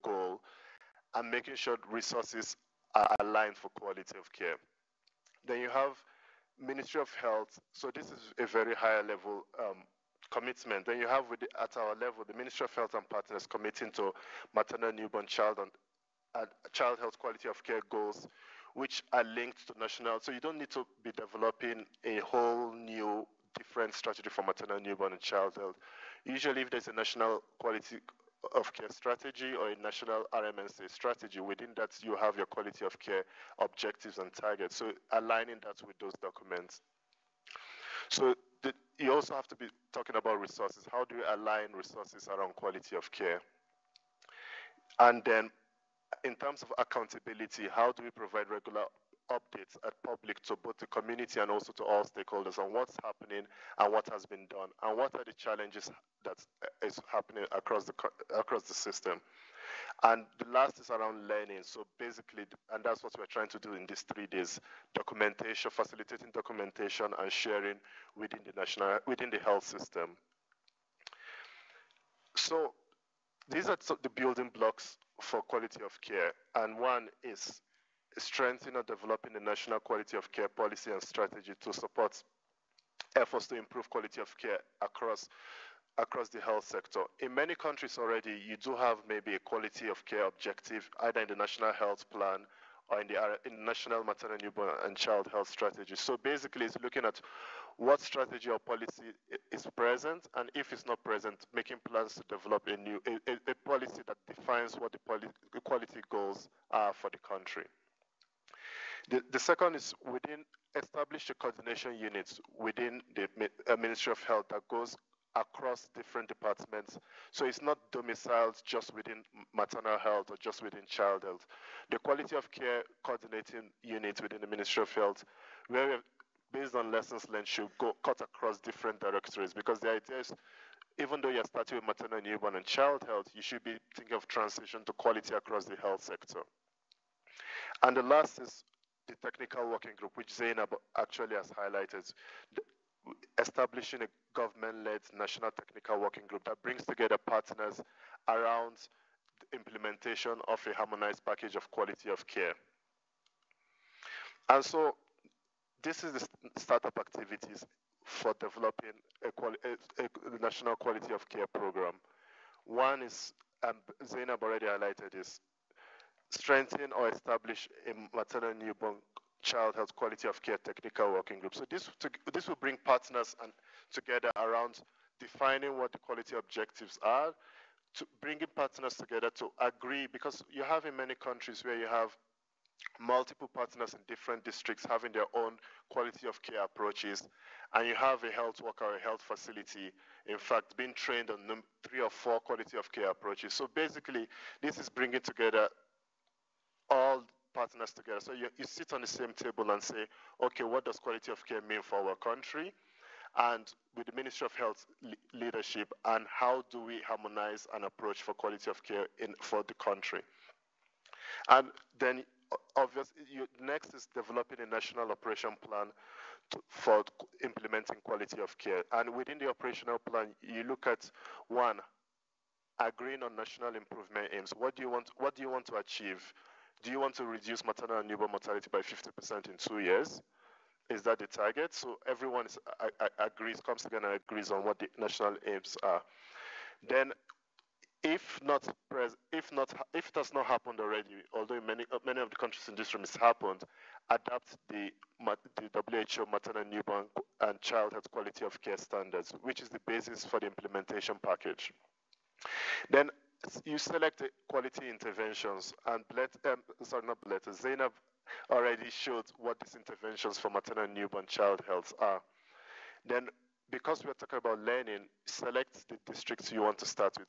goal, and making sure resources are aligned for quality of care. Then you have Ministry of Health. So this is a very higher level commitment. Then you have at our level, the Ministry of Health and partners committing to maternal, newborn, child and child health quality of care goals, which are linked to national. So you don't need to be developing a whole new different strategy for maternal, newborn, and child health. Usually if there's a national quality of care strategy or a national RMNC strategy, within that you have your quality of care objectives and targets. So aligning that with those documents. So you also have to be talking about resources. How do you align resources around quality of care? And then in terms of accountability, how do we provide regular updates at public to both the community and also to all stakeholders on what's happening and what has been done and what are the challenges that is happening across the system. And the last is around learning. So basically, and that's what we're trying to do in these 3 days, documentation, facilitating documentation and sharing within the health system. So these are the building blocks for quality of care. And one is strengthening or developing the national quality of care policy and strategy to support efforts to improve quality of care across the health sector. In many countries already, you do have maybe a quality of care objective, either in the National Health Plan or in the National Maternal, Newborn, and Child Health Strategy. So basically, it's looking at what strategy or policy is present, and if it's not present, making plans to develop a policy that defines what the quality goals are for the country. The second is establish the coordination units within the Ministry of Health that goes across different departments. So it's not domiciled just within maternal health or just within child health. The quality of care coordinating unit within the Ministry of Health, where based on lessons learned, should cut across different directorates, because the idea is, even though you're starting with maternal, newborn, and child health, you should be thinking of transition to quality across the health sector. And the last is the technical working group, which Zainab actually has highlighted, establishing a government-led national technical working group that brings together partners around the implementation of a harmonized package of quality of care. And so this is the startup activities for developing a national quality of care program. One is, Zainab already highlighted, is strengthen or establish a maternal, newborn, child health quality of care technical working group. So this will bring partners together around defining what the quality objectives are, to bringing partners together to agree, because you have in many countries where you have multiple partners in different districts having their own quality of care approaches, and you have a health worker or a health facility, in fact, being trained on 3 or 4 quality of care approaches. So basically, this is bringing together all partners together. So you sit on the same table and say, okay, what does quality of care mean for our country? And with the Ministry of Health leadership, and how do we harmonize an approach for quality of care for the country? And then obviously, next is developing a national operation plan for implementing quality of care. And within the operational plan, you look at, one, agreeing on national improvement aims. What do you want to achieve? Do you want to reduce maternal and newborn mortality by 50% in 2 years? Is that the target? So everyone comes together and agrees on what the national aims are. Then, if it has not happened already, although in many of the countries in this room it's happened, adapt the WHO maternal, newborn, and child health quality of care standards, which is the basis for the implementation package. Then you select the quality interventions, and Zainab already showed what these interventions for maternal, newborn, child health are. Then, because we're talking about learning, select the districts you want to start with.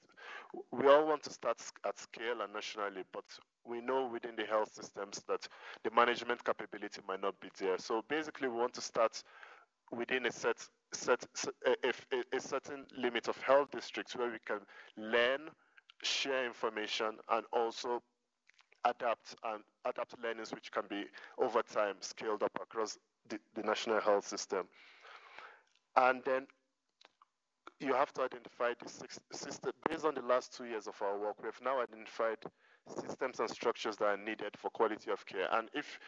We all want to start at scale and nationally, but we know within the health systems that the management capability might not be there. So basically, we want to start within a certain limit of health districts where we can learn, share information, and also adapt learnings which can be over time scaled up across the national health system. And then you have to identify the system. Based on the last 2 years of our work, we have now identified systems and structures that are needed for quality of care. And if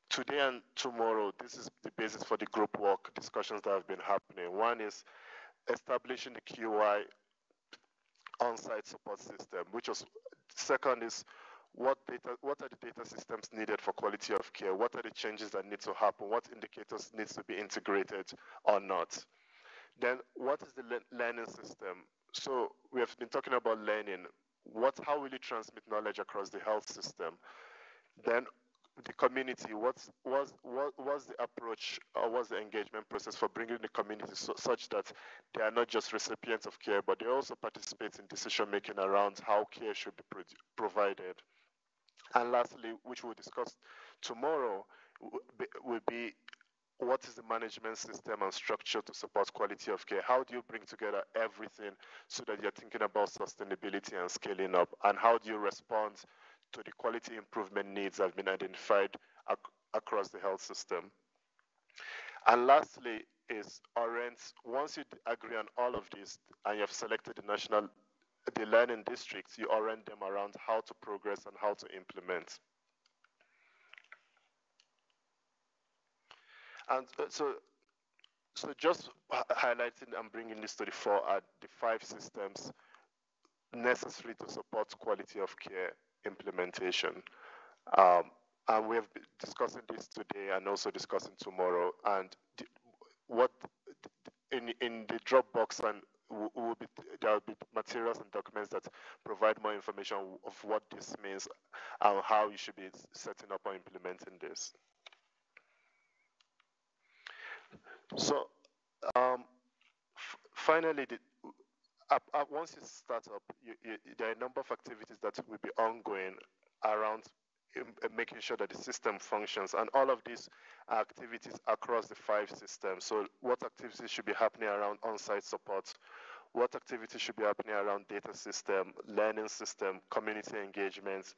today and tomorrow, this is the basis for the group work discussions that have been happening. One is establishing the QI on-site support system, which was, second is what are the data systems needed for quality of care? What are the changes that need to happen? What indicators needs to be integrated or not? Then what is the learning system? So we have been talking about learning. How will you transmit knowledge across the health system? Then the community, what's the approach or what's the engagement process for bringing the community such that they are not just recipients of care, but they also participate in decision making around how care should be provided. And lastly, which we'll discuss tomorrow, will be what is the management system and structure to support quality of care? How do you bring together everything so that you're thinking about sustainability and scaling up? And how do you respond to the quality improvement needs that have been identified across the health system? And lastly is once you agree on all of this and you have selected the learning districts, you orient them around how to progress and how to implement. And so just highlighting and bringing this to the fore are the 5 systems necessary to support quality of care implementation. And we have been discussing this today and also discussing tomorrow. And in the Dropbox, and there will be materials and documents that provide more information of what this means and how you should be setting up or implementing this. So finally, once you start up, there are a number of activities that will be ongoing around making sure that the system functions, and all of these activities across the 5 systems. So what activities should be happening around on-site support? What activities should be happening around data system, learning system, community engagements,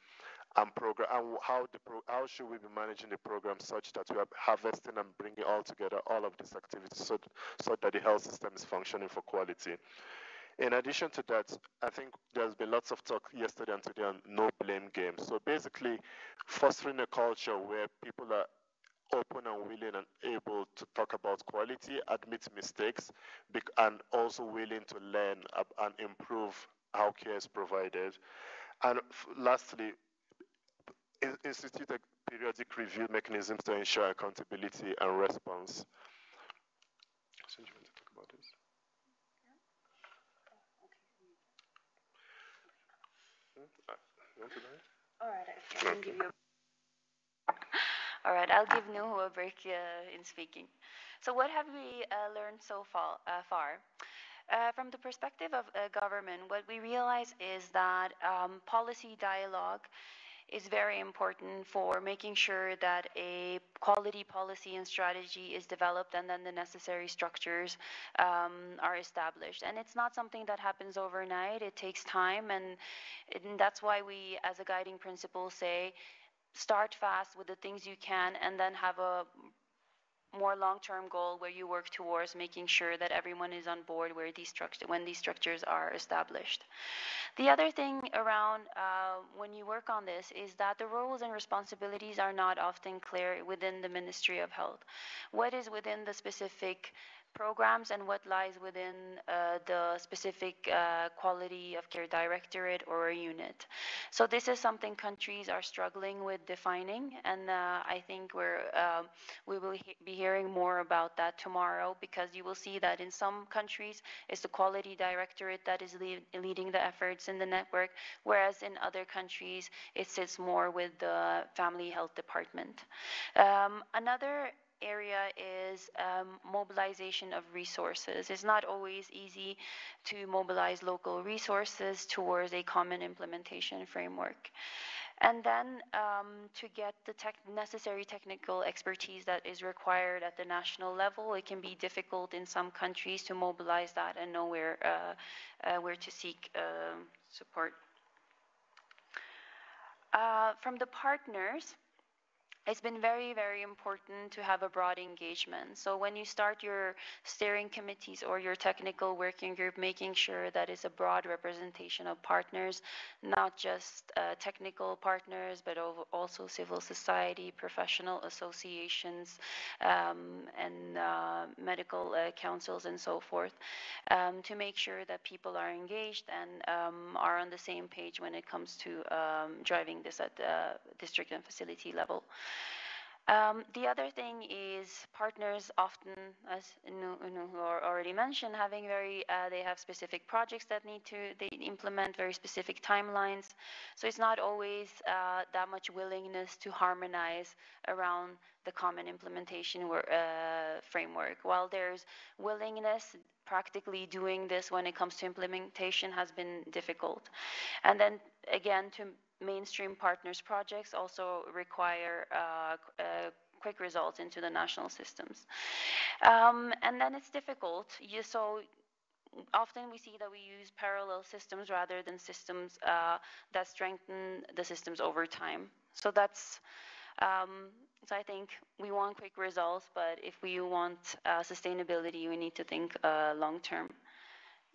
and program, and how should we be managing the program such that we are harvesting and bringing all together all of these activities so that the health system is functioning for quality. In addition to that, I think there's been lots of talk yesterday and today on no blame games. So basically fostering a culture where people are open and willing and able to talk about quality, admit mistakes, and also willing to learn and improve how care is provided. And lastly, institute a periodic review mechanisms to ensure accountability and response. So do you want to talk about this? All right, I can give you. All right, I'll give Nuhu a break in speaking. So what have we learned so far? From the perspective of government, what we realize is that policy dialogue is very important for making sure that a quality policy and strategy is developed and then the necessary structures are established. And it's not something that happens overnight. It takes time, and that's why we, as a guiding principle, say start fast with the things you can and then have a more long-term goal where you work towards making sure that everyone is on board when these structures are established. The other thing around when you work on this is that the roles and responsibilities are not often clear within the Ministry of Health. What is within the specific programs and what lies within the specific quality of care directorate or a unit. So this is something countries are struggling with defining, and I think we will be hearing more about that tomorrow, because you will see that in some countries it's the quality directorate that is leading the efforts in the network, whereas in other countries it sits more with the family health department. Another area is mobilization of resources. It's not always easy to mobilize local resources towards a common implementation framework. And then to get the necessary technical expertise that is required at the national level, it can be difficult in some countries to mobilize that and know where to seek support. From the partners, it's been very, very important to have a broad engagement. So when you start your steering committees or your technical working group, making sure that it's a broad representation of partners, not just technical partners, but also civil society, professional associations, and medical councils and so forth, to make sure that people are engaged and are on the same page when it comes to driving this at the district and facility level. The other thing is partners often, as Nuhu already mentioned, having they have specific projects that they implement very specific timelines. So it's not always that much willingness to harmonize around the common implementation framework. While there's willingness, practically doing this when it comes to implementation has been difficult. And then again, to mainstream partners projects also require quick results into the national systems. And then it's difficult. So often we see that we use parallel systems rather than systems that strengthen the systems over time. So that's, so I think we want quick results, but if we want sustainability, we need to think long term.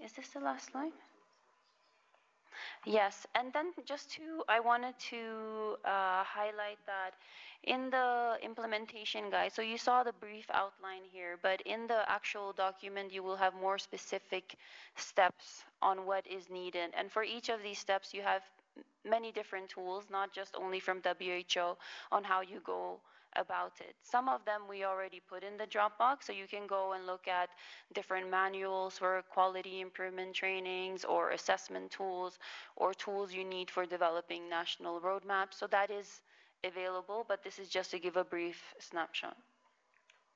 Is this the last slide? Yes, and then I wanted to highlight that in the implementation guide, so you saw the brief outline here, but in the actual document, you will have more specific steps on what is needed. And for each of these steps, you have many different tools, not just only from WHO, on how you go about it. Some of them we already put in the Dropbox, so you can go and look at different manuals for quality improvement trainings or assessment tools or tools you need for developing national roadmaps. So that is available, but this is just to give a brief snapshot.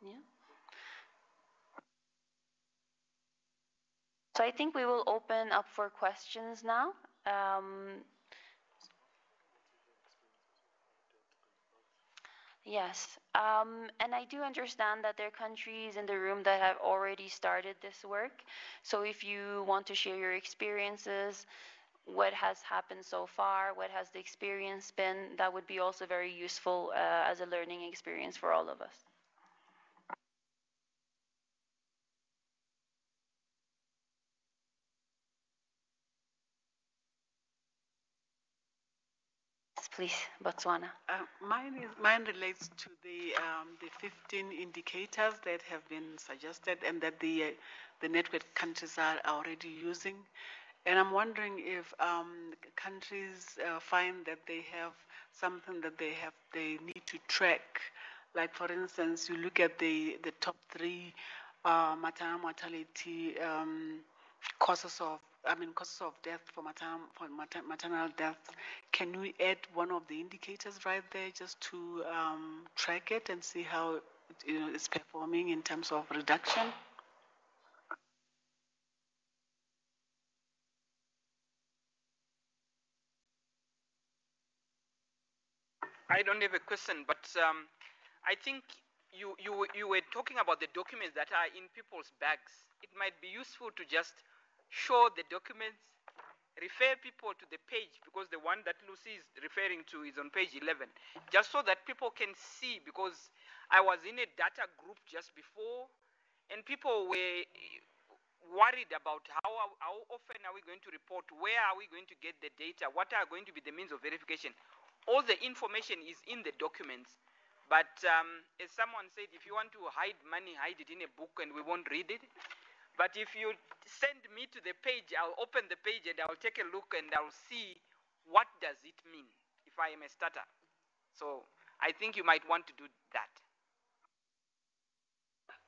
Yeah. So I think we will open up for questions now. Yes, and I do understand that there are countries in the room that have already started this work. So if you want to share your experiences, what has happened so far, what has the experience been, that would be also very useful as a learning experience for all of us. Yes, please, Botswana. Mine relates to the 15 indicators that have been suggested and that the network countries are already using. And I'm wondering if countries find that they have something that they need to track. Like for instance, you look at the top 3 maternal mortality causes of death for maternal death. Can we add one of the indicators right there just to track it and see how it's performing in terms of reduction? I don't have a question, but I think you were talking about the documents that are in people's bags. It might be useful to just show the documents, refer people to the page, because the one that Lucy is referring to is on page 11, just so that people can see, because I was in a data group just before, and people were worried about how often are we going to report, where are we going to get the data, what are going to be the means of verification. All the information is in the documents, but as someone said, if you want to hide money, hide it in a book and we won't read it. But if you send me to the page, I'll open the page and I'll take a look and I'll see what does it mean if I am a starter. So I think you might want to do that.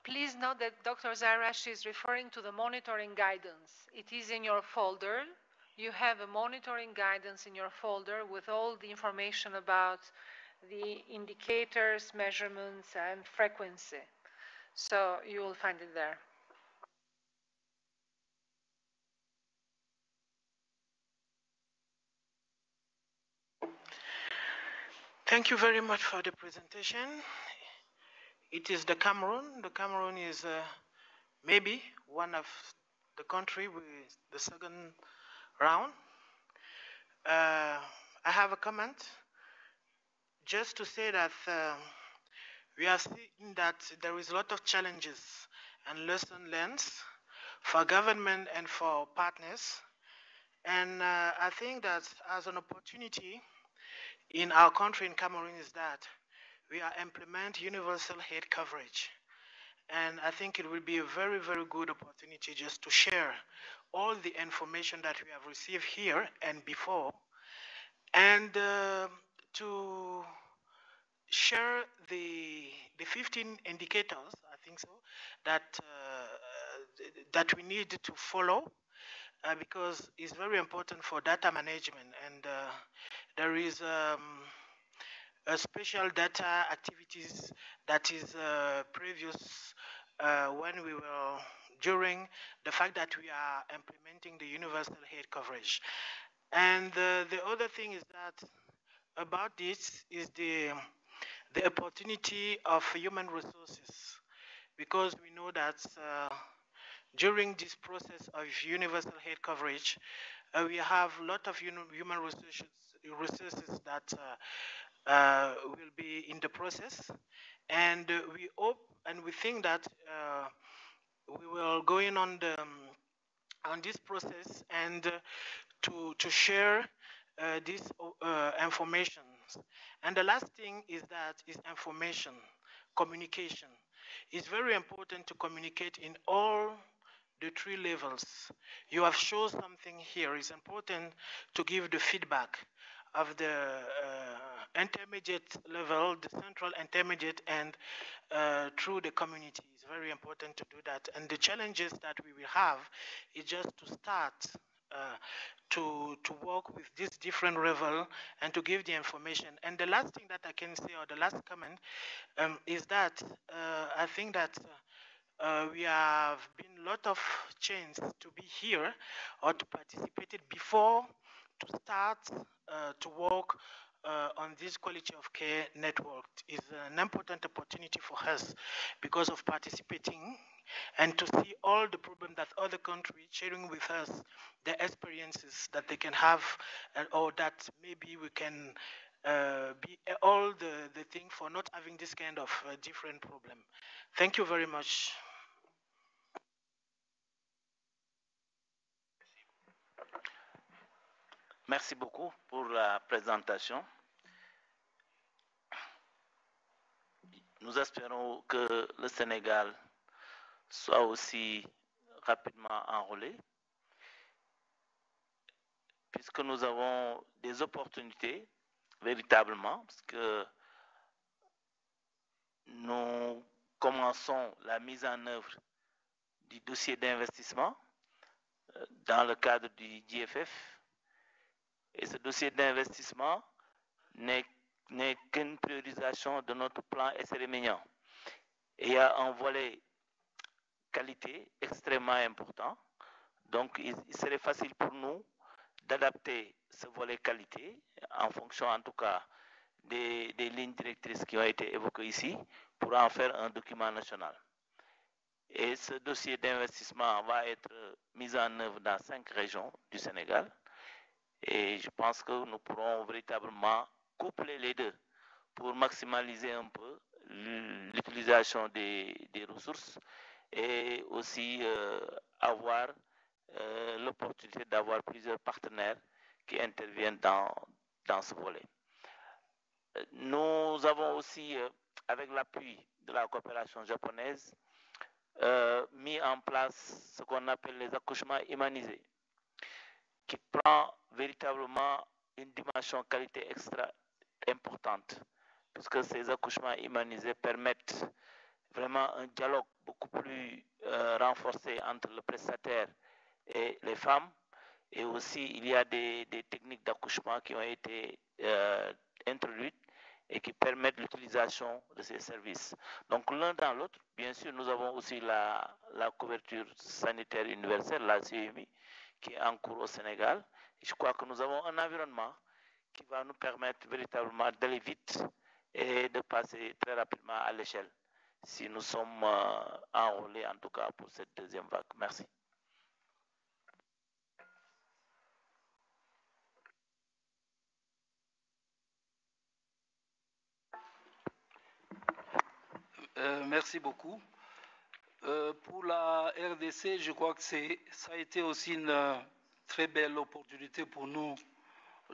Please note that Dr. Zarash is referring to the monitoring guidance. It is in your folder. You have a monitoring guidance in your folder with all the information about the indicators, measurements, and frequency. So you will find it there. Thank you very much for the presentation. It is the Cameroon. The Cameroon is maybe one of the country with the second round. I have a comment. just to say that we are seeing that there is a lot of challenges and lessons learned for government and for partners. And I think that as an opportunity in our country, in Cameroon, is that we are implement universal health coverage. And I think it will be a very, very good opportunity just to share all the information that we have received here and before, and to share the 15 indicators, I think so, that that we need to follow because it's very important for data management, and there is a special data activities that is previous when we were during the fact that we are implementing the universal health coverage. And the other thing is that about this is the opportunity of human resources, because we know that during this process of universal health coverage, we have a lot of human resources that will be in the process, and we hope and we think that we will go in on the on this process and to share this information. And the last thing is that is information, communication. It's very important to communicate in all the 3 levels. You have shown something here. It's important to give the feedback of the intermediate level, the central intermediate, and through the community. It's very important to do that. And the challenges that we will have is just to start to work with this different level and to give the information. And the last thing that I can say, or the last comment, is that I think that we have been a lot of chance to be here or to participate before to start to work on this quality of care network. Is an important opportunity for us because of participating and to see all the problems that other countries sharing with us their experiences that they can have, or that maybe we can be all the thing for not having this kind of different problem. Thank you very much. Merci beaucoup pour la présentation. Nous espérons que le Sénégal soit aussi rapidement enrôlé, puisque nous avons des opportunités véritablement, parce que nous commençons la mise en œuvre du dossier d'investissement dans le cadre du GFF. Et ce dossier d'investissement n'est qu'une priorisation de notre plan SRMignon. Et il y a un volet qualité extrêmement important. Donc, il serait facile pour nous d'adapter ce volet qualité en fonction, en tout cas, des lignes directrices qui ont été évoquées ici pour en faire un document national. Et ce dossier d'investissement va être mis en œuvre dans 5 régions du Sénégal. Et je pense que nous pourrons véritablement coupler les deux pour maximaliser un peu l'utilisation des ressources et aussi avoir l'opportunité d'avoir plusieurs partenaires qui interviennent dans ce volet. Nous avons aussi, avec l'appui de la coopération japonaise, mis en place ce qu'on appelle les accouchements humanisés, qui prend véritablement une dimension qualité extra importante, puisque ces accouchements humanisés permettent vraiment un dialogue beaucoup plus renforcé entre le prestataire et les femmes. Et aussi, il y a des techniques d'accouchement qui ont été introduites et qui permettent l'utilisation de ces services. Donc l'un dans l'autre, bien sûr, nous avons aussi la couverture sanitaire universelle, la CMI, qui est en cours au Sénégal. Et je crois que nous avons un environnement qui va nous permettre véritablement d'aller vite et de passer très rapidement à l'échelle, si nous sommes enrôlés en tout cas pour cette deuxième vague. Merci. Merci beaucoup. Pour la RDC, je crois que ça a été aussi une très belle opportunité pour nous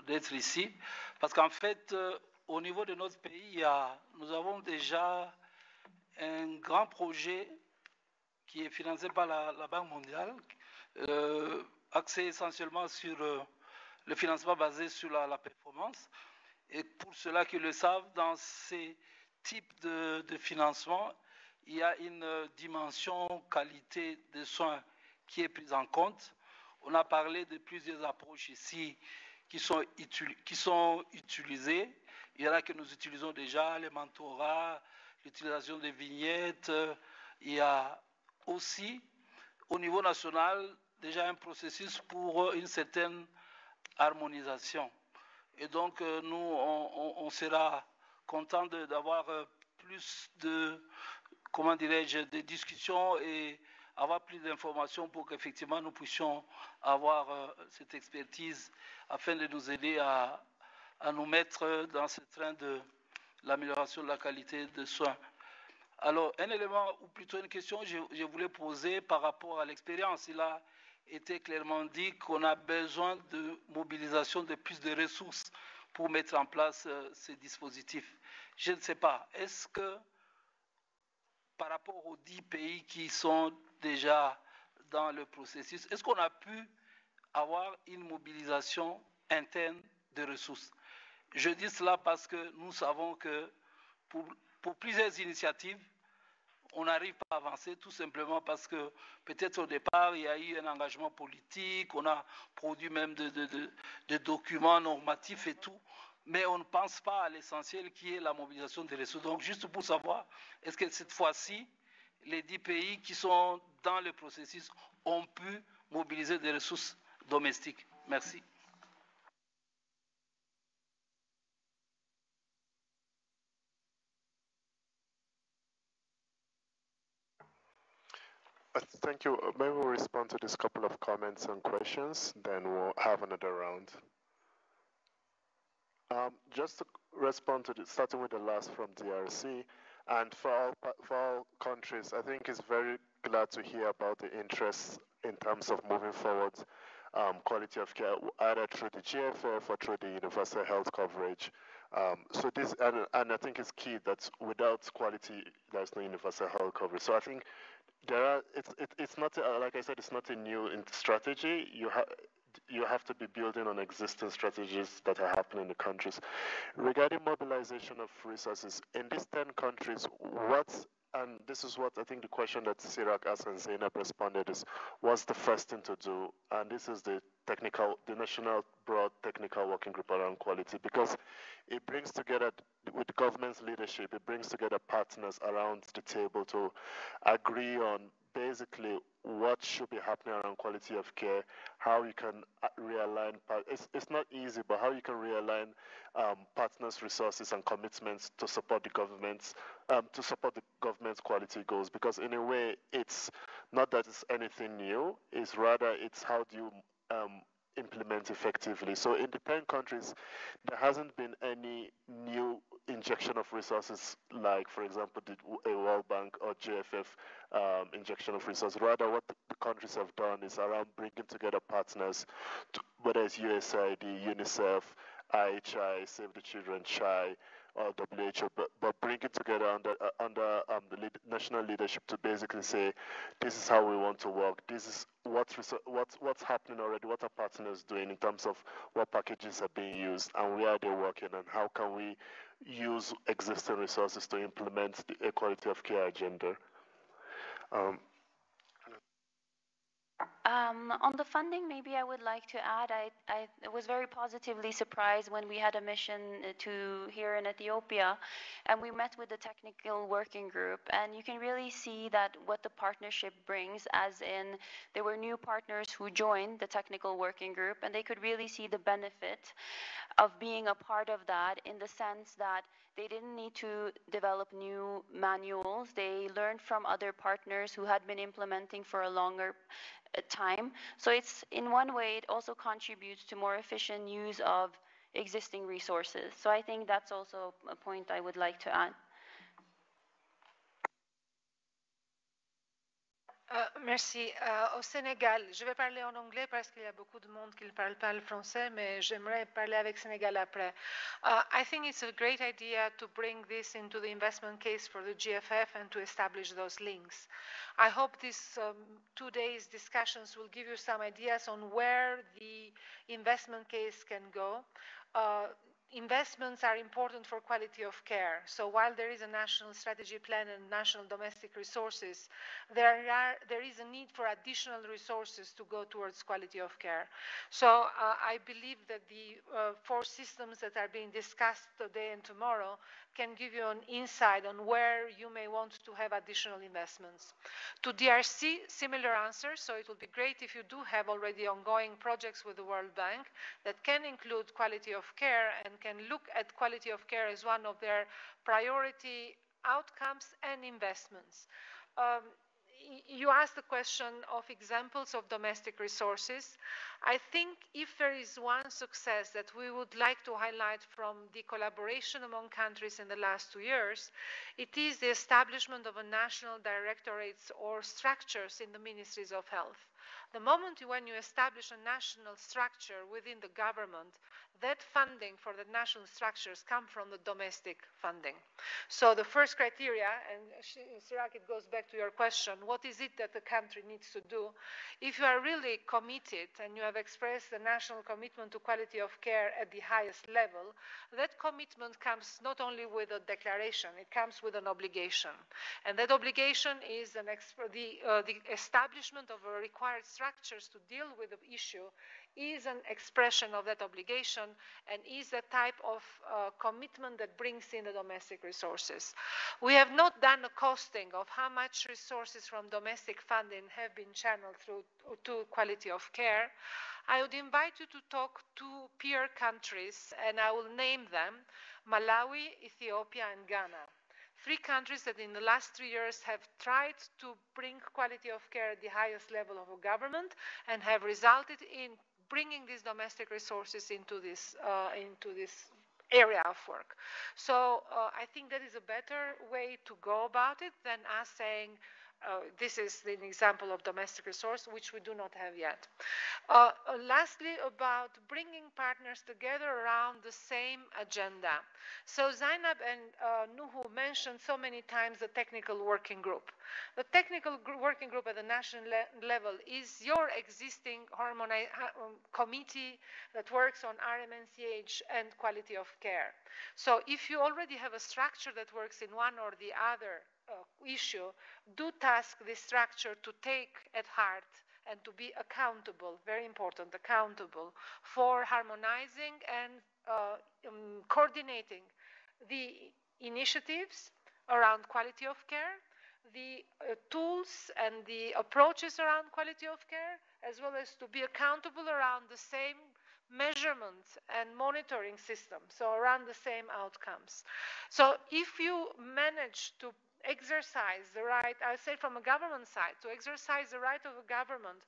d'être ici. Parce qu'en fait, au niveau de notre pays, nous avons déjà un grand projet qui est financé par la Banque mondiale, axé essentiellement sur le financement basé sur la performance. Et pour ceux-là qui le savent, dans ces types de financement, il y a une dimension qualité de soins qui est prise en compte. On a parlé de plusieurs approches ici qui sont utilisées. Il y en a que nous utilisons déjà, les mentorats, l'utilisation des vignettes. Il y a aussi, au niveau national, déjà un processus pour une certaine harmonisation. Et donc, nous, on sera content d'avoir plus de, comment dirais-je, de discussions et avoir plus d'informations pour qu'effectivement nous puissions avoir cette expertise afin de nous aider à nous mettre dans ce train de l'amélioration de la qualité de soins. Alors, un élément, ou plutôt une question que je voulais poser par rapport à l'expérience. Il a été clairement dit qu'on a besoin de mobilisation de plus de ressources pour mettre en place ces dispositifs. Je ne sais pas, est-ce que par rapport aux 10 pays qui sont déjà dans le processus, est-ce qu'on a pu avoir une mobilisation interne de ressources? Je dis cela parce que nous savons que pour plusieurs initiatives, on n'arrive pas à avancer tout simplement parce que peut-être au départ, il y a eu un engagement politique, on a produit même des documents normatifs et tout, mais on ne pense pas à l'essentiel qui est la mobilisation des ressources. Donc juste pour savoir, est-ce que cette fois-ci, les 10 pays qui sont dans le processus ont pu mobiliser des ressources domestiques? Merci. Thank you. Maybe we'll respond to this couple of comments and questions, then we'll have another round. Just to respond to starting with the last from DRC, and for all countries, I think it's very glad to hear about the interest in terms of moving forward quality of care, either through the GFF or through the universal health coverage. So this, and I think it's key that without quality, there's no universal health coverage. So I think it's not, like I said, it's not a new strategy. You have to be building on existing strategies that are happening in the countries. Regarding mobilization of resources, in these 10 countries, and this is what I think the question that Sirak asked and Zainab responded is, what's the first thing to do? And this is the National Broad Technical Working Group around quality, because it brings together, with the government's leadership, it brings together partners around the table to agree on basically what should be happening around quality of care, how you can realign, it's not easy, but how you can realign partners' resources and commitments to support the government's quality goals. Because in a way, it's not that it's anything new, it's rather it's how do you implement effectively. So in the 10 countries, there hasn't been any new injection of resources, like, for example, a World Bank or GFF injection of resources. Rather, what the countries have done is around bringing together partners, whether it's USAID, UNICEF, IHI, Save the Children, CHI, or WHO, but bringing together under the national leadership to basically say, this is how we want to work. This is what's happening already. What are partners doing in terms of what packages are being used and where are they working, and how can we use existing resources to implement the equality of care agenda. On the funding, maybe I would like to add, I was very positively surprised when we had a mission to here in Ethiopia, and we met with the technical working group, and you can really see that what the partnership brings, as in there were new partners who joined the technical working group, and they could really see the benefit of being a part of that, in the sense that they didn't need to develop new manuals. They learned from other partners who had been implementing for a longer time. So it's, in one way, it also contributes to more efficient use of existing resources. So I think that's also a point I would like to add. Merci. Au Sénégal, je vais parler en anglais parce qu'il y a beaucoup de monde qui ne parle pas le français, mais j'aimerais parler avec Sénégal après. I think it's a great idea to bring this into the investment case for the GFF and to establish those links. I hope these 2 days discussions will give you some ideas on where the investment case can go. Investments are important for quality of care. So while there is a national strategy plan and national domestic resources, there is a need for additional resources to go towards quality of care. So I believe that the 4 systems that are being discussed today and tomorrow can give you an insight on where you may want to have additional investments. To DRC, similar answers. So it would be great if you do have already ongoing projects with the World Bank that can include quality of care and can look at quality of care as one of their priority outcomes and investments. You asked the question of examples of domestic resources. I think if there is one success that we would like to highlight from the collaboration among countries in the last 2 years, it is the establishment of a national directorates or structures in the ministries of health. The moment when you establish a national structure within the government, that funding for the national structures come from the domestic funding. So the first criteria, and Sirak, it goes back to your question, what is it that the country needs to do? If you are really committed and you have expressed the national commitment to quality of care at the highest level, that commitment comes not only with a declaration, it comes with an obligation. And that obligation is the establishment of a required structures to deal with the issue is an expression of that obligation and is the type of commitment that brings in the domestic resources. We have not done a costing of how much resources from domestic funding have been channeled through to quality of care. I would invite you to talk to peer countries, and I will name them: Malawi, Ethiopia, and Ghana. 3 countries that in the last 3 years have tried to bring quality of care at the highest level of a government and have resulted in bringing these domestic resources into this area of work. So I think that is a better way to go about it than us saying this is an example of domestic resource, which we do not have yet. Lastly, about bringing partners together around the same agenda. So Zainab and Nuhu mentioned so many times the technical working group. The technical working group at the national level is your existing committee that works on RMNCH and quality of care. So if you already have a structure that works in one or the other issue, do task this structure to take at heart and to be accountable, very important, accountable for harmonizing and coordinating the initiatives around quality of care, the tools and the approaches around quality of care, as well as to be accountable around the same measurement and monitoring system, so around the same outcomes. So if you manage to exercise the right, I would say from a government side, to exercise the right of a government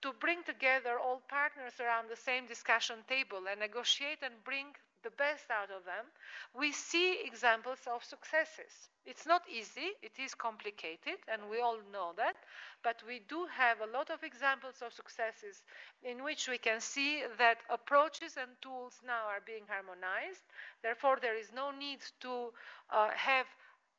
to bring together all partners around the same discussion table and negotiate and bring the best out of them, we see examples of successes. It's not easy, it is complicated, and we all know that, but we do have a lot of examples of successes in which we can see that approaches and tools now are being harmonized. Therefore, there is no need to have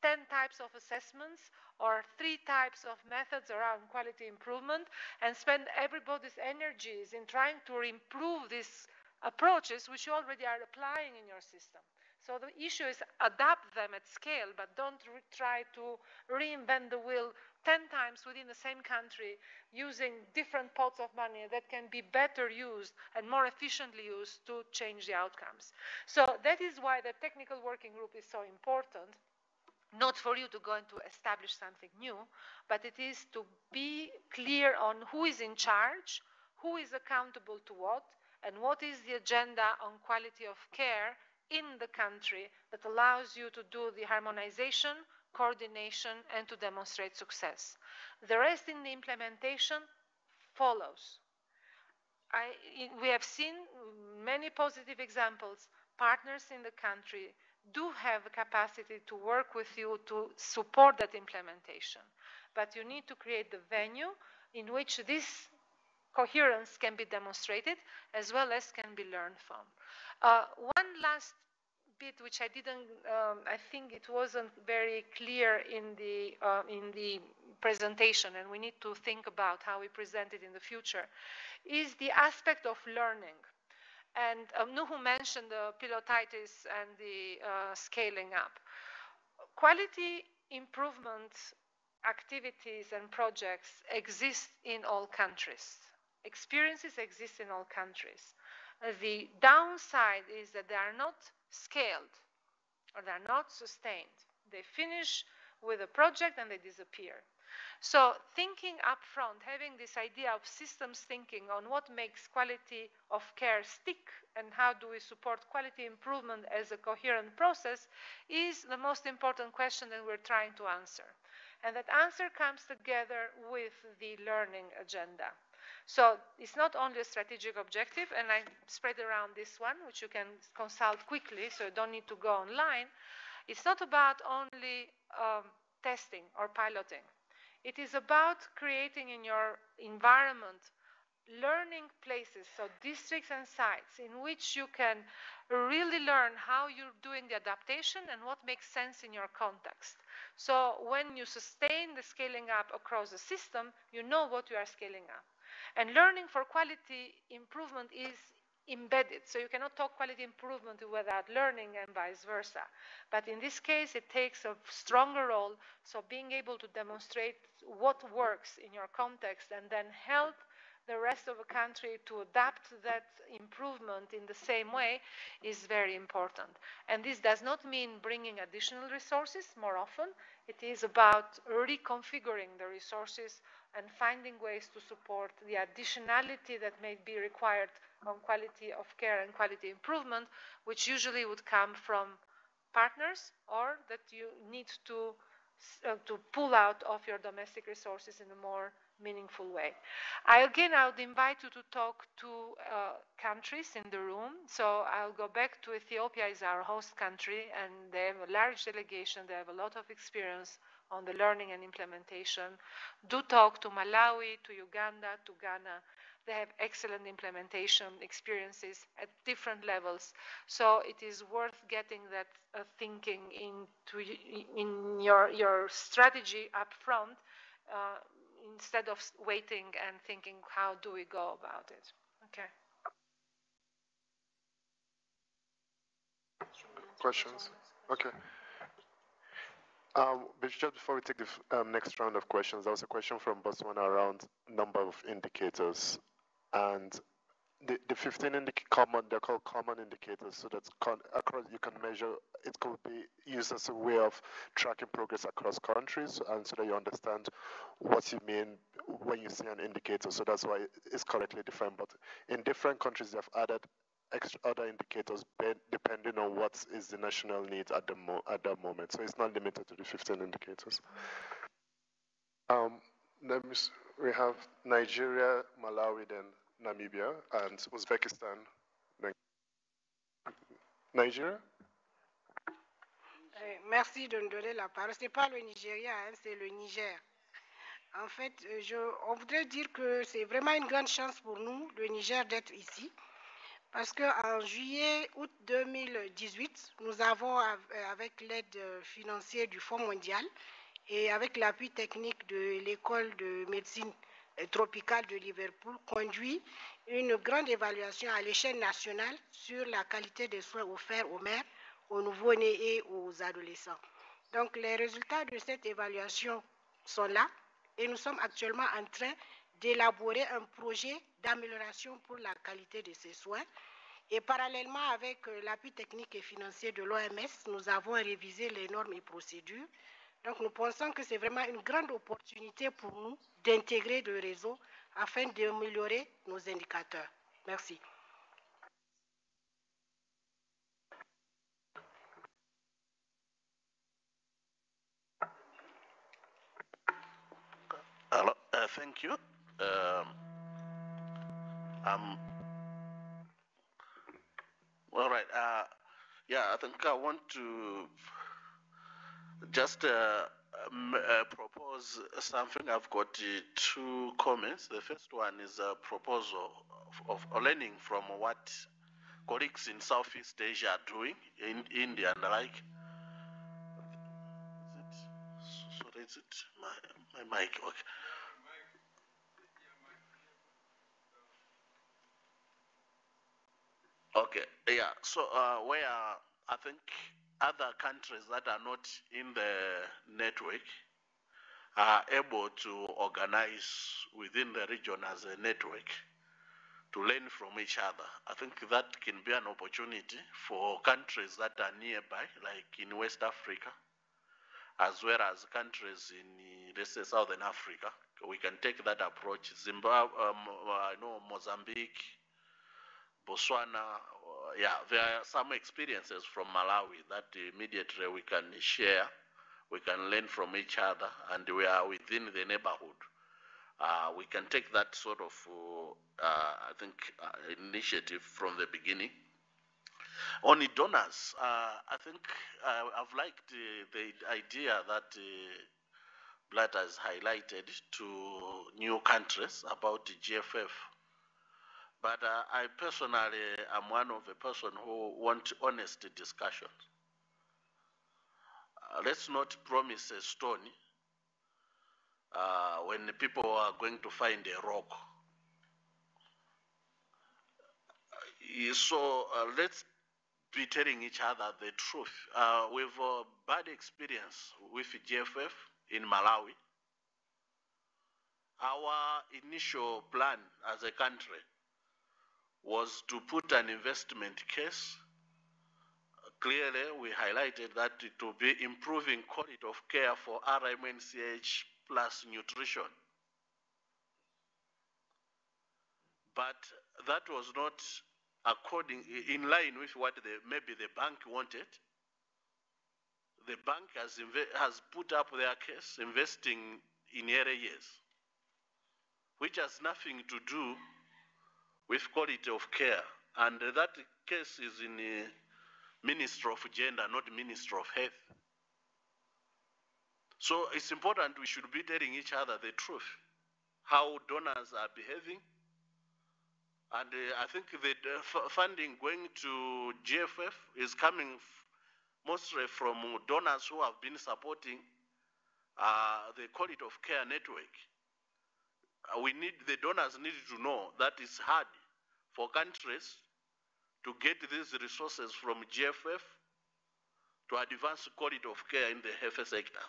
10 types of assessments or 3 types of methods around quality improvement and spend everybody's energies in trying to improve these approaches which you already are applying in your system. So the issue is adapt them at scale, but don't try to reinvent the wheel 10 times within the same country using different pots of money that can be better used and more efficiently used to change the outcomes. So that is why the technical working group is so important. Not for you to go and to establish something new, but it is to be clear on who is in charge, who is accountable to what, and what is the agenda on quality of care in the country that allows you to do the harmonization, coordination, and to demonstrate success. The rest in the implementation follows. We have seen many positive examples. Partners in the country do have the capacity to work with you to support that implementation. but you need to create the venue in which this coherence can be demonstrated as well as can be learned from. One last bit which I didn't, I think it wasn't very clear in the presentation, and we need to think about how we present it in the future, is the aspect of learning. And Nuhu mentioned the pilotitis and the scaling up. Quality improvement activities and projects exist in all countries. Experiences exist in all countries. The downside is that they are not scaled or they are not sustained. They finish with a project and they disappear. So thinking up front, having this idea of systems thinking on what makes quality of care stick and how do we support quality improvement as a coherent process is the most important question that we're trying to answer. And that answer comes together with the learning agenda. So it's not only a strategic objective, and I spread around this one, which you can consult quickly, so you don't need to go online. It's not about only testing or piloting. It is about creating in your environment learning places, so districts and sites in which you can really learn how you're doing the adaptation and what makes sense in your context. So when you sustain the scaling up across the system, you know what you are scaling up. And learning for quality improvement is embedded. So you cannot talk quality improvement without learning and vice versa. But in this case, it takes a stronger role. So being able to demonstrate what works in your context and then help the rest of the country to adapt that improvement in the same way is very important. And this does not mean bringing additional resources more often. It is about reconfiguring the resources and finding ways to support the additionality that may be required on quality of care and quality improvement, which usually would come from partners or that you need to pull out of your domestic resources in a more meaningful way. I would invite you to talk to countries in the room. So I'll go back to Ethiopia as our host country, and they have a large delegation. They have a lot of experience on the learning and implementation. Do talk to Malawi, to Uganda, to Ghana. They have excellent implementation experiences at different levels. So it is worth getting that thinking in your strategy up front instead of waiting and thinking, how do we go about it? Okay. Questions? Okay. Just before we take the next round of questions, there was a question from Botswana around number of indicators, and the 15 they're called common indicators, so that's across you can measure. It could be used as a way of tracking progress across countries, and so that you understand what you mean when you see an indicator. So that's why it's correctly defined. But in different countries, they've added other indicators depending on what is the national need at that moment. So it's not limited to the 15 indicators. We have Nigeria, Malawi, then Namibia, and Uzbekistan. Nigeria? Merci de me donner la parole. Ce n'est pas le Nigeria, hein, c'est le Niger. En fait, on voudrait dire que c'est vraiment une grande chance pour nous, le Niger, d'être ici. Parce qu'en juillet-août 2018, nous avons, avec l'aide financière du Fonds mondial et avec l'appui technique de l'école de médecine tropicale de Liverpool, conduit une grande évaluation à l'échelle nationale sur la qualité des soins offerts aux mères, aux nouveau-nés et aux adolescents. Donc les résultats de cette évaluation sont là et nous sommes actuellement en train d'élaborer un projet d'amélioration pour la qualité de ces soins. Et parallèlement avec l'appui technique et financier de l'OMS, nous avons révisé les normes et procédures. Donc nous pensons que c'est vraiment une grande opportunité pour nous d'intégrer le réseau afin d'améliorer nos indicateurs. Merci. Hello, thank you. All right. Yeah, I think I want to just propose was something. I've got two comments. The first one is a proposal of learning from what colleagues in Southeast Asia are doing, in India and the like. Is it my mic? Okay. Okay, yeah. So where I think other countries that are not in the network are able to organize within the region as a network to learn from each other. I think that can be an opportunity for countries that are nearby, like in West Africa, as well as countries in, let's say, Southern Africa. We can take that approach. Zimbabwe, I know Mozambique, Botswana, yeah, there are some experiences from Malawi that immediately we can share, we can learn from each other, and we are within the neighborhood. We can take that sort of, I think, initiative from the beginning. On the donors, I think I've liked the idea that Blatt has highlighted to new countries about the GFF. But I personally am one of the person who want honest discussions. Let's not promise a stone when the people are going to find a rock. So let's be telling each other the truth. We've bad experience with GFF in Malawi. Our initial plan as a country was to put an investment case. Clearly, we highlighted that it will be improving quality of care for RMNCH plus nutrition. But that was not in line with what maybe the bank wanted. The bank has put up their case investing in early years, which has nothing to do with quality of care. And that case is in the Ministry of Gender, not Ministry of Health. So it's important we should be telling each other the truth, how donors are behaving. And I think the funding going to GFF is coming mostly from donors who have been supporting the quality of care network. The donors need to know that it's hard for countries to get these resources from GFF to advance quality of care in the health sector.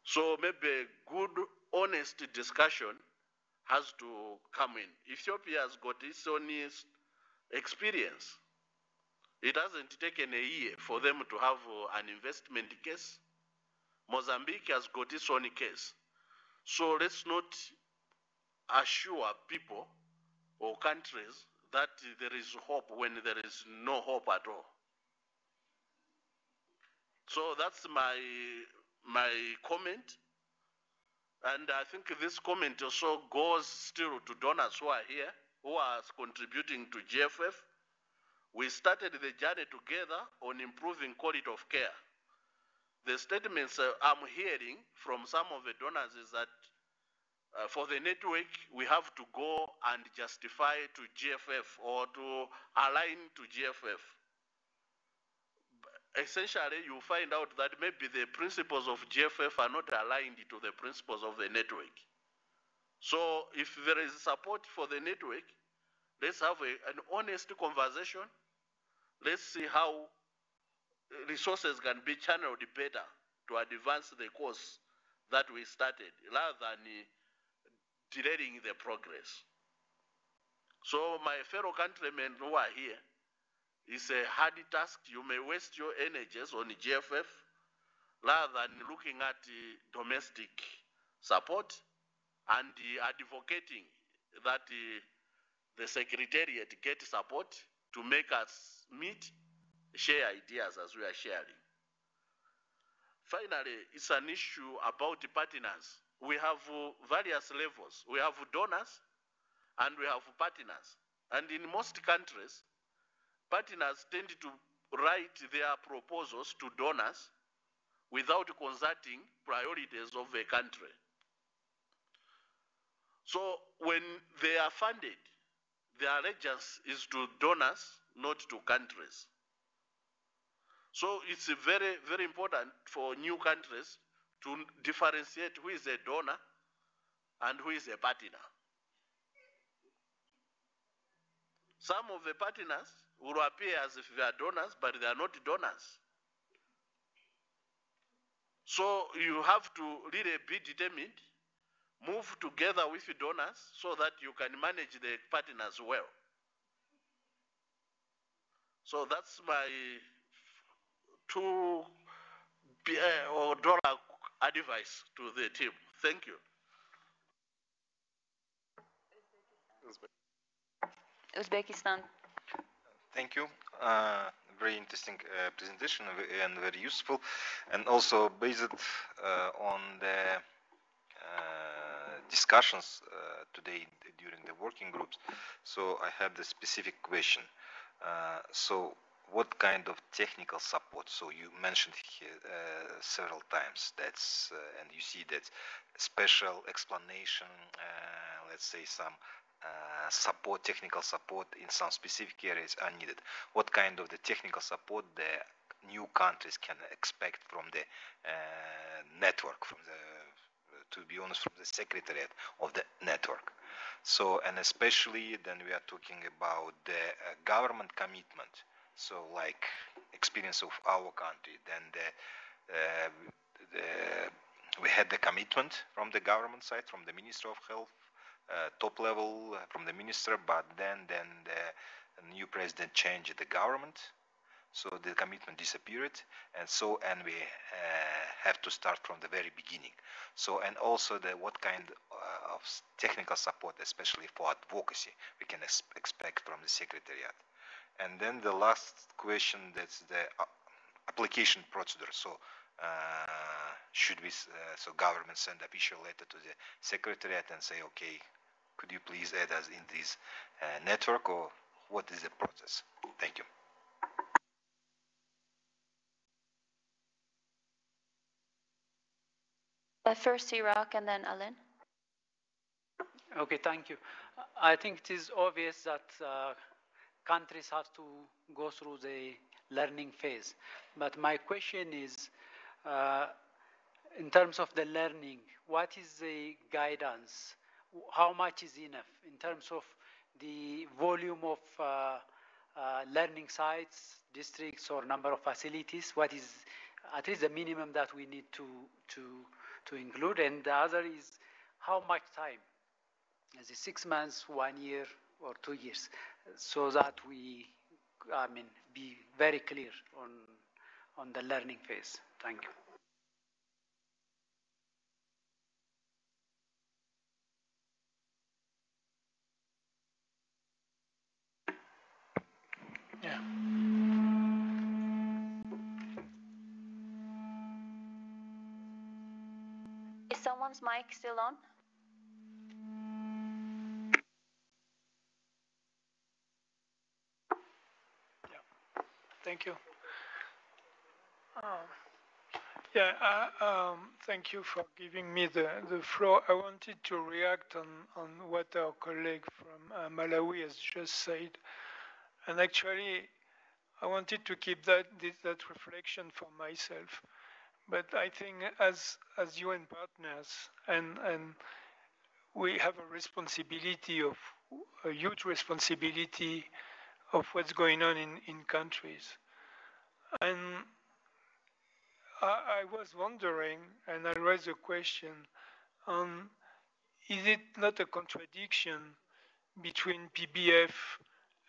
So maybe good, honest discussion has to come in. Ethiopia has got its own experience. It hasn't taken a year for them to have an investment case. Mozambique has got its own case. So let's not assure people or countries that there is hope when there is no hope at all. So that's my comment. And I think this comment also goes still to donors who are here, who are contributing to GFF. We started the journey together on improving quality of care. The statements I'm hearing from some of the donors is that for the network, we have to go and justify to GFF or to align to GFF. Essentially, you find out that maybe the principles of GFF are not aligned to the principles of the network. So if there is support for the network, let's have an honest conversation. Let's see how resources can be channeled better to advance the course that we started, rather than delaying the progress. So my fellow countrymen who are here, it's a hard task. You may waste your energies on GFF rather than looking at domestic support and advocating that the Secretariat get support to make us meet, share ideas as we are sharing. Finally, it's an issue about partners. We have various levels. We have donors and we have partners. And in most countries, partners tend to write their proposals to donors without consulting priorities of a country. So when they are funded, their allegiance is to donors, not to countries. So it's very, very important for new countries to differentiate who is a donor and who is a partner. Some of the partners will appear as if they are donors, but they are not donors. So you have to really be determined, move together with the donors so that you can manage the partners well. So that's my $2 advice to the team. Thank you. Uzbekistan. Thank you. Very interesting presentation and very useful, and also based on the discussions today during the working groups. So I have the specific question. So what kind of technical support? So you mentioned here several times that's and you see that special explanation, let's say some support, technical support in some specific areas are needed. What kind of the technical support the new countries can expect from the network, from the, to be honest, from the secretariat of the network? So, and especially then we are talking about the government commitment. So like experience of our country, then we had the commitment from the government side, from the Minister of Health, top level from the minister, but then the new president changed the government, so the commitment disappeared, and we have to start from the very beginning. So, and also what kind of technical support, especially for advocacy, we can expect from the secretariat. And then the last question, that's the application procedure. So should we, so government send official letter to the secretariat and say, okay, could you please add us in this network, or what is the process? Thank you. First Iraq and then Alan. Okay, thank you. I think it is obvious that countries have to go through the learning phase. But my question is, in terms of the learning, what is the guidance? How much is enough in terms of the volume of learning sites, districts, or number of facilities? What is at least the minimum that we need to include? And the other is how much time? Is it 6 months, 1 year, or 2 years? So that we, be very clear on the learning phase. Thank you. Yeah. Is someone's mic still on? Thank you. Thank you for giving me the floor. I wanted to react on what our colleague from Malawi has just said. And actually, I wanted to keep that reflection for myself. But I think as UN partners, and we have a responsibility, a huge responsibility of what's going on in countries. And I was wondering, and I raised a question on, is it not a contradiction between PBF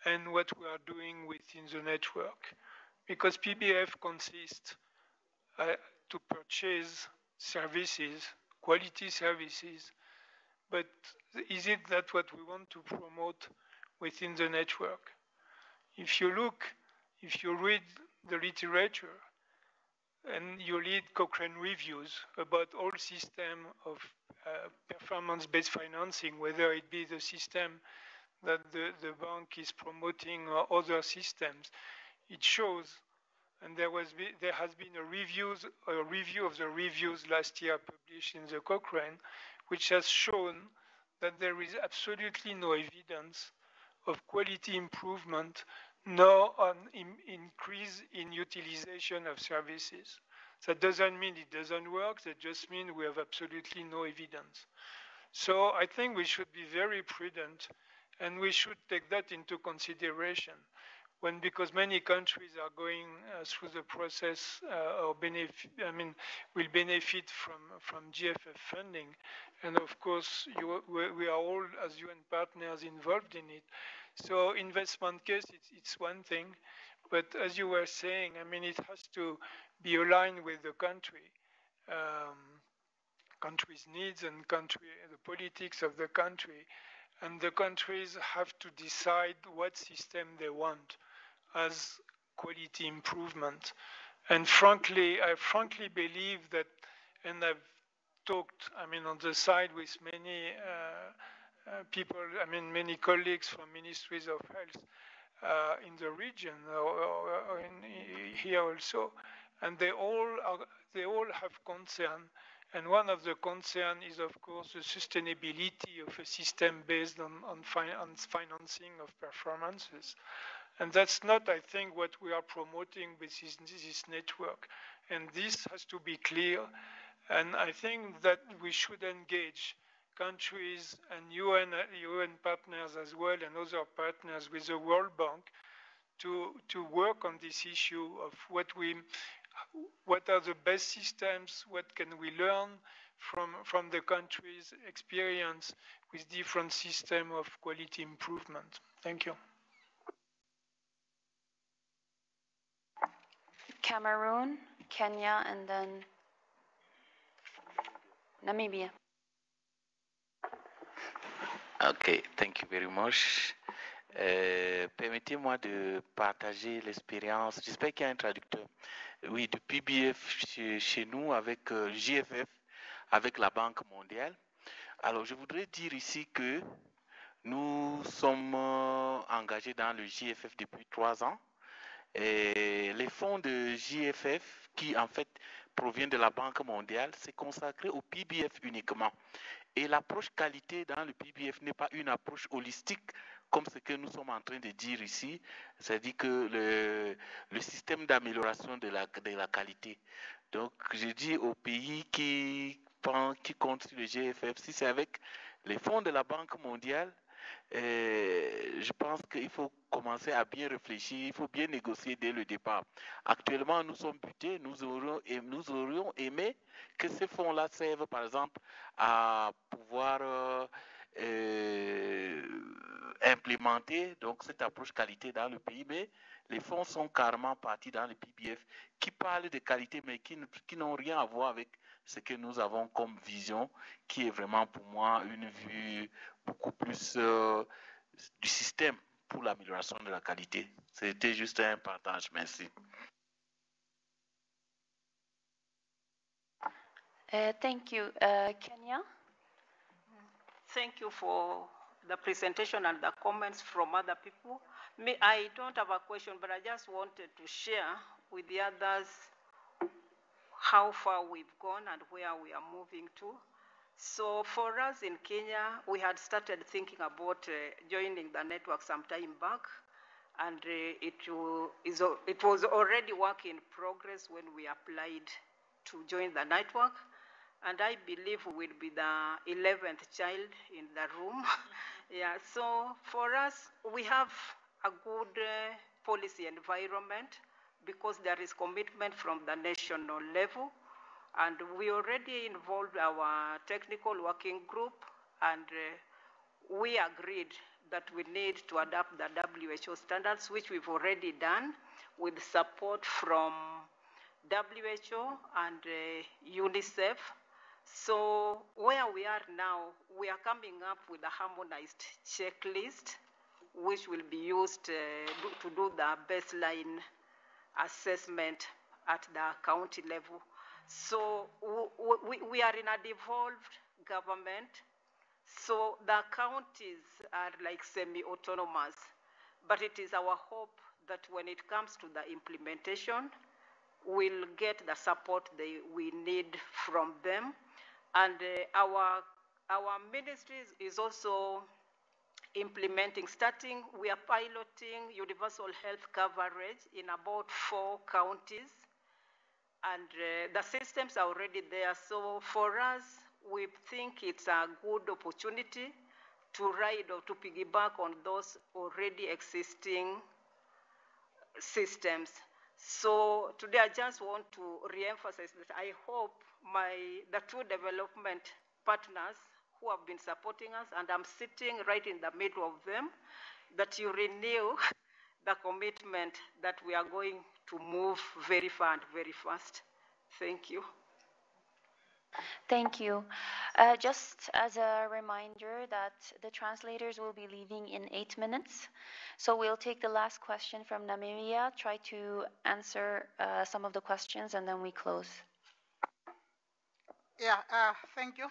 and what we are doing within the network? Because PBF consists to purchase services, quality services, but is it that what we want to promote within the network? If you read the literature, and you read Cochrane reviews about all system of performance-based financing, whether it be the system that the bank is promoting or other systems, it shows And there has been a review of the reviews last year published in the Cochrane, which has shown that there is absolutely no evidence of quality improvement nor an increase in utilization of services. That doesn't mean it doesn't work, that just means we have absolutely no evidence. So I think we should be very prudent and we should take that into consideration because many countries are going through the process or will benefit from GFF funding. And of course, we are all, as UN partners, involved in it. So investment case, it's one thing, but as you were saying, it has to be aligned with the country's needs and the politics of the country. And the countries have to decide what system they want as quality improvement. And I frankly believe that, and I've talked, on the side with many people, many colleagues from ministries of health in the region or here also, and they all have concern. And one of the concern is, of course, the sustainability of a system based on financing of performances. And that's not, I think, what we are promoting with this network. And this has to be clear. And I think that we should engage countries and UN partners as well and other partners with the World Bank to work on this issue of what are the best systems, what can we learn from the country's experience with different systems of quality improvement. Thank you. Cameroon, Kenya, and then Namibia. Ok, thank you very much. Permettez-moi de partager l'expérience. J'espère qu'il y a un traducteur. Oui, de PBF chez nous avec JFF, avec la Banque mondiale. Alors, je voudrais dire ici que nous sommes engagés dans le JFF depuis 3 ans. Et les fonds de JFF, qui en fait proviennent de la Banque mondiale, c'est consacré au PBF uniquement. Et l'approche qualité dans le PBF n'est pas une approche holistique comme ce que nous sommes en train de dire ici, c'est-à-dire que le système d'amélioration de la qualité. Donc, je dis aux pays qui comptent sur le GFF, si c'est avec les fonds de la Banque mondiale, je pense qu'il faut commencer à bien réfléchir, il faut bien négocier dès le départ. Actuellement, nous sommes butés, nous aurions aimé que ces fonds-là servent, par exemple, à pouvoir implémenter donc cette approche qualité dans le pays, mais les fonds sont carrément partis dans le PBF qui parlent de qualité, mais qui n'ont rien à voir avec ce que nous avons comme vision, qui est vraiment pour moi une vue beaucoup plus du système pour l'amélioration de la qualité. C'était juste un partage. Merci. Thank you. Kenya? Thank you for the presentation and the comments from other people. I don't have a question, but I just wanted to share with the others how far we've gone and where we are moving to. So for us in Kenya, we had started thinking about joining the network some time back, and it was already work in progress when we applied to join the network. And I believe we will be the 11th child in the room. Yeah, so for us, we have a good policy environment because there is commitment from the national level. And we already involved our technical working group, and we agreed that we need to adapt the WHO standards, which we've already done with support from WHO and UNICEF. So where we are now, we are coming up with a harmonized checklist, which will be used to do the baseline assessment at the county level. So we are in a devolved government. So the counties are like semi-autonomous. But it is our hope that when it comes to the implementation, will get the support we need from them. And our ministry is also implementing, we are piloting universal health coverage in about 4 counties. And the systems are already there. So for us, we think it's a good opportunity to ride or to piggyback on those already existing systems. So today I just want to re-emphasize that I hope the two development partners who have been supporting us, and I'm sitting right in the middle of them, that you renew the commitment that we are going to move very far and very fast. Thank you. Thank you. Just as a reminder that the translators will be leaving in 8 minutes. So we'll take the last question from Namibia, try to answer some of the questions, and then we close. Yeah, thank you.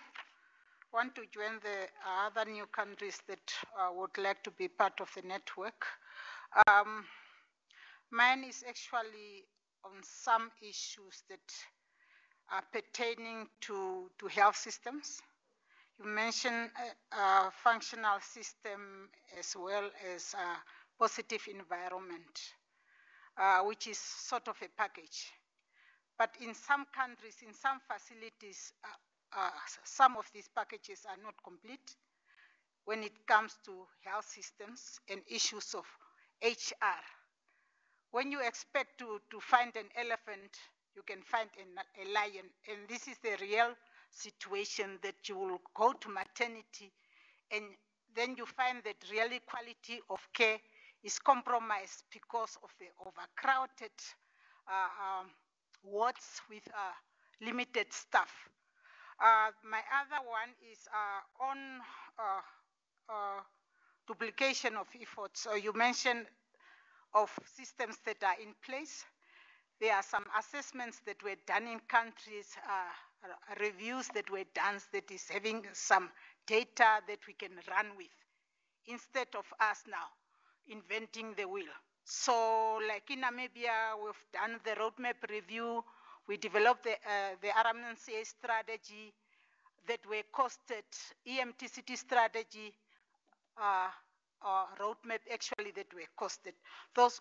Want to join the other new countries that would like to be part of the network. Mine is actually on some issues that are pertaining to health systems. You mentioned a functional system as well as a positive environment, which is sort of a package. But in some countries, in some facilities, some of these packages are not complete when it comes to health systems and issues of HR. When you expect to find an elephant, you can find a lion. And this is the real situation, that you will go to maternity and then you find that really quality of care is compromised because of the overcrowded wards with limited staff. My other one is on duplication of efforts. So you mentioned of systems that are in place. There are some assessments that were done in countries, reviews that were done that is having some data that we can run with, instead of us now inventing the wheel. So like in Namibia, we've done the roadmap review. We developed the RMNCA strategy that were costed, EMTCT strategy, roadmap actually that were costed.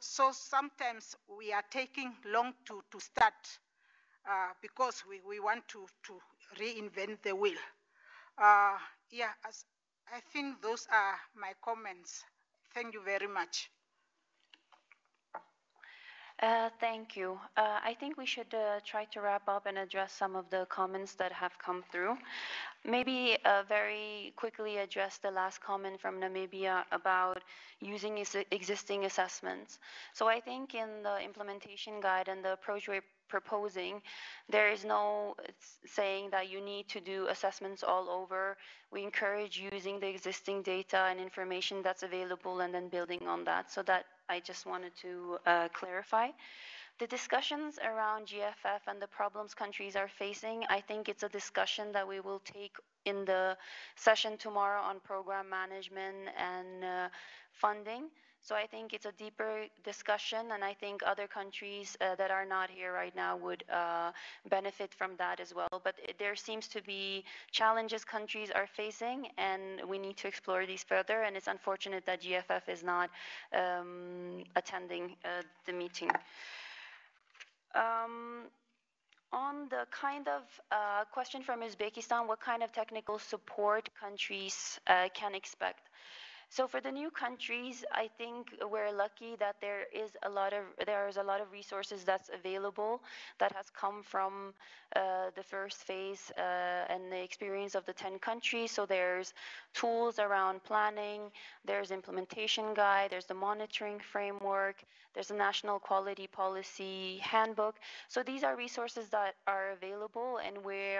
So sometimes we are taking long to start because we want to reinvent the wheel. Yeah, I think those are my comments. Thank you very much. Thank you. I think we should try to wrap up and address some of the comments that have come through. Maybe very quickly address the last comment from Namibia about using existing assessments. So I think in the implementation guide and the approach we're proposing, there is no saying that you need to do assessments all over. We encourage using the existing data and information that's available and then building on that. So that I just wanted to clarify. The discussions around GFF and the problems countries are facing, I think it's a discussion that we will take in the session tomorrow on program management and funding. So I think it's a deeper discussion, and I think other countries that are not here right now would benefit from that as well. But there seems to be challenges countries are facing, and we need to explore these further. And it's unfortunate that GFF is not attending the meeting. On the kind of question from Uzbekistan, what kind of technical support countries can expect? So for the new countries, I think we're lucky that there is a lot of resources that's available that has come from the first phase and the experience of the 10 countries. So there's tools around planning, there's implementation guide, there's the monitoring framework, there's a national quality policy handbook. So these are resources that are available, and we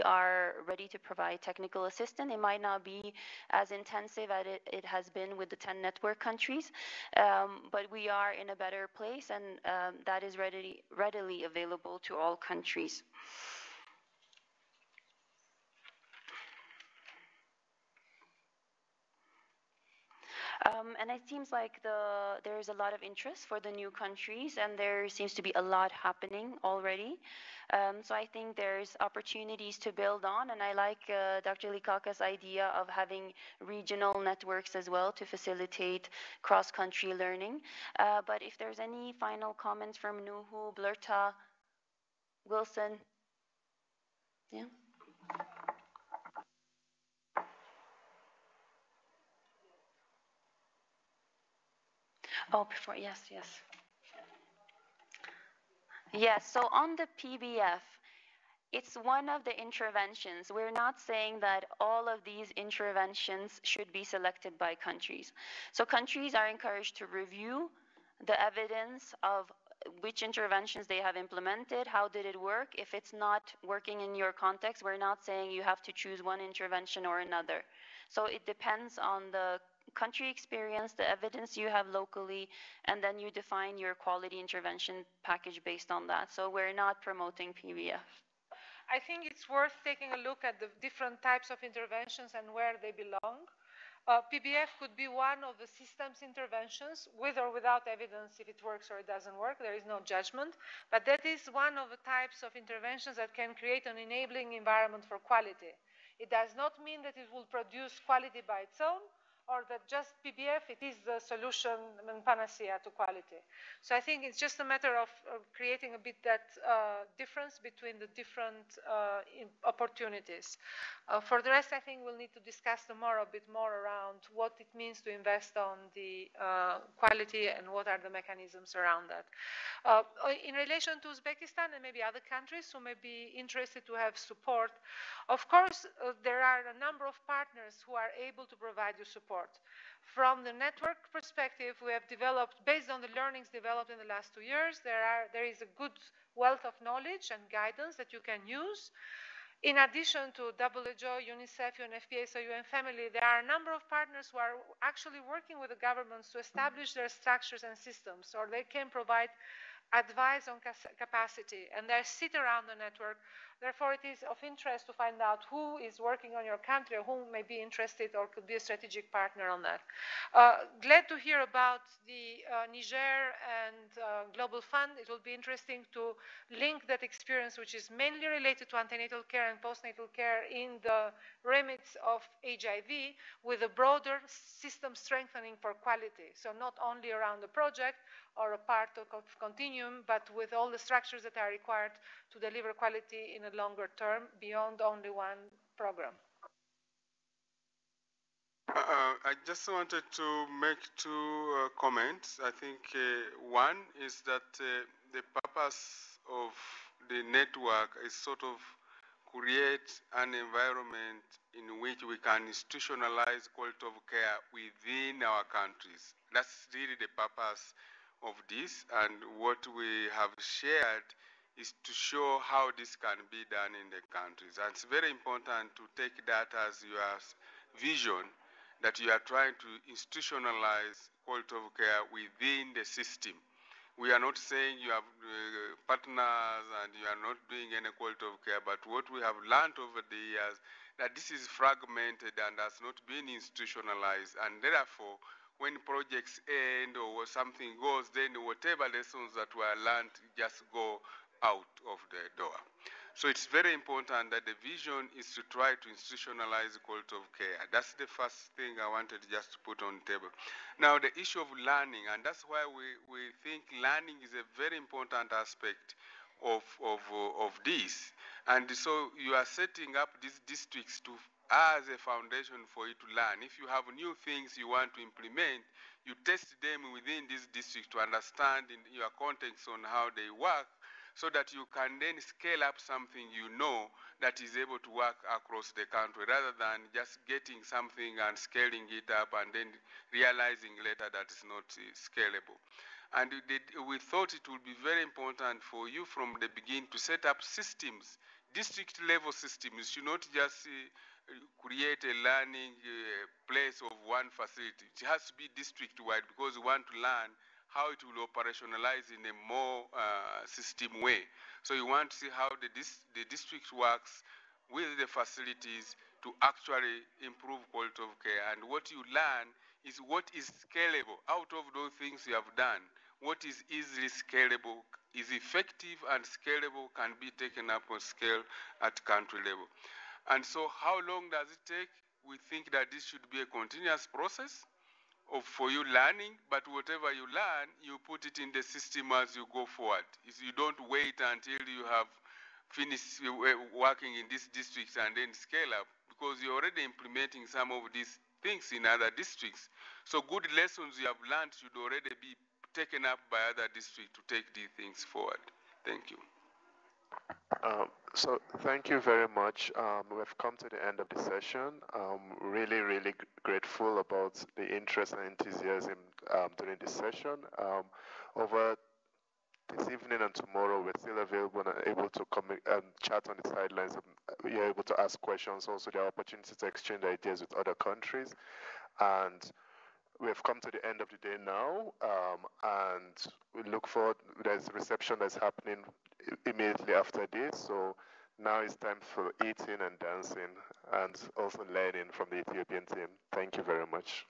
are ready to provide technical assistance. It might not be as intensive as it has been with the 10 network countries, but we are in a better place, and that is readily available to all countries. And it seems like there's a lot of interest for the new countries, and there seems to be a lot happening already. So I think there's opportunities to build on, and I like Dr. Likaka's idea of having regional networks as well to facilitate cross-country learning. But if there's any final comments from Nuhu, Blurta, Wilson, yeah. Oh, before, yes. Yes, so on the PBF, it's one of the interventions. We're not saying that all of these interventions should be selected by countries. So countries are encouraged to review the evidence of which interventions they have implemented, how did it work. If it's not working in your context, we're not saying you have to choose one intervention or another. So it depends on the country experience, the evidence you have locally, and then you define your quality intervention package based on that. So we're not promoting PBF. I think it's worth taking a look at the different types of interventions and where they belong. PBF could be one of the systems interventions, with or without evidence if it works or it doesn't work. There is no judgment. But that is one of the types of interventions that can create an enabling environment for quality. It does not mean that it will produce quality by its own, or that just PBF, it is the solution and panacea to quality. So I think it's just a matter of creating a bit that difference between the different opportunities. For the rest, I think we'll need to discuss tomorrow a bit more around what it means to invest on the quality and what are the mechanisms around that. In relation to Uzbekistan and maybe other countries who may be interested to have support, of course, there are a number of partners who are able to provide you support. From the network perspective, we have developed, based on the learnings developed in the last 2 years, there is a good wealth of knowledge and guidance that you can use. In addition to WHO, UNICEF, UNFPA, so UN Family, there are a number of partners who are actually working with the governments to establish their structures and systems, or they can provide advice on capacity, and they sit around the network. Therefore, it is of interest to find out who is working on your country or who may be interested or could be a strategic partner on that. Glad to hear about the Niger and Global Fund. It will be interesting to link that experience, which is mainly related to antenatal care and postnatal care in the remits of HIV, with a broader system strengthening for quality. So not only around the project or a part of continuum, but with all the structures that are required to deliver quality in a longer term beyond only one program. I just wanted to make two comments. I think one is that the purpose of the network is sort of create an environment in which we can institutionalize quality of care within our countries. That's really the purpose of this, and what we have shared is to show how this can be done in the countries. And it's very important to take that as your vision, that you are trying to institutionalize quality of care within the system. We are not saying you have partners and you are not doing any quality of care, but what we have learned over the years, that this is fragmented and has not been institutionalized, and therefore when projects end or something goes, then whatever lessons that were learned just go out of the door. So it's very important that the vision is to try to institutionalize quality of care. That's the first thing I wanted just to put on the table. Now, the issue of learning, and that's why we think learning is a very important aspect of this. And so you are setting up these districts to as a foundation for you to learn. If you have new things you want to implement, you test them within this district to understand in your context on how they work, so that you can then scale up something you know that is able to work across the country, rather than just getting something and scaling it up and then realizing later that it's not scalable. And we thought it would be very important for you from the beginning to set up systems, district level systems. You should not just create a learning place of one facility. It has to be district wide, because we want to learn how it will operationalize in a more system way. So you want to see how the district works with the facilities to actually improve quality of care. And what you learn is what is scalable out of those things you have done. What is easily scalable, is effective and scalable, can be taken up on scale at country level. And so how long does it take? We think that this should be a continuous process for you learning, but whatever you learn, you put it in the system as you go forward. You don't wait until you have finished working in this district and then scale up, because you're already implementing some of these things in other districts. So good lessons you have learned should already be taken up by other districts to take these things forward. Thank you. So thank you very much. We've come to the end of the session. Really, really grateful about the interest and enthusiasm during this session. Over this evening and tomorrow, we're still available and able to come and chat on the sidelines. You're able to ask questions. Also, there are opportunities to exchange ideas with other countries. And we have come to the end of the day now, and we look forward. There's a reception that's happening immediately after this. So now it's time for eating and dancing and also learning from the Ethiopian team. Thank you very much.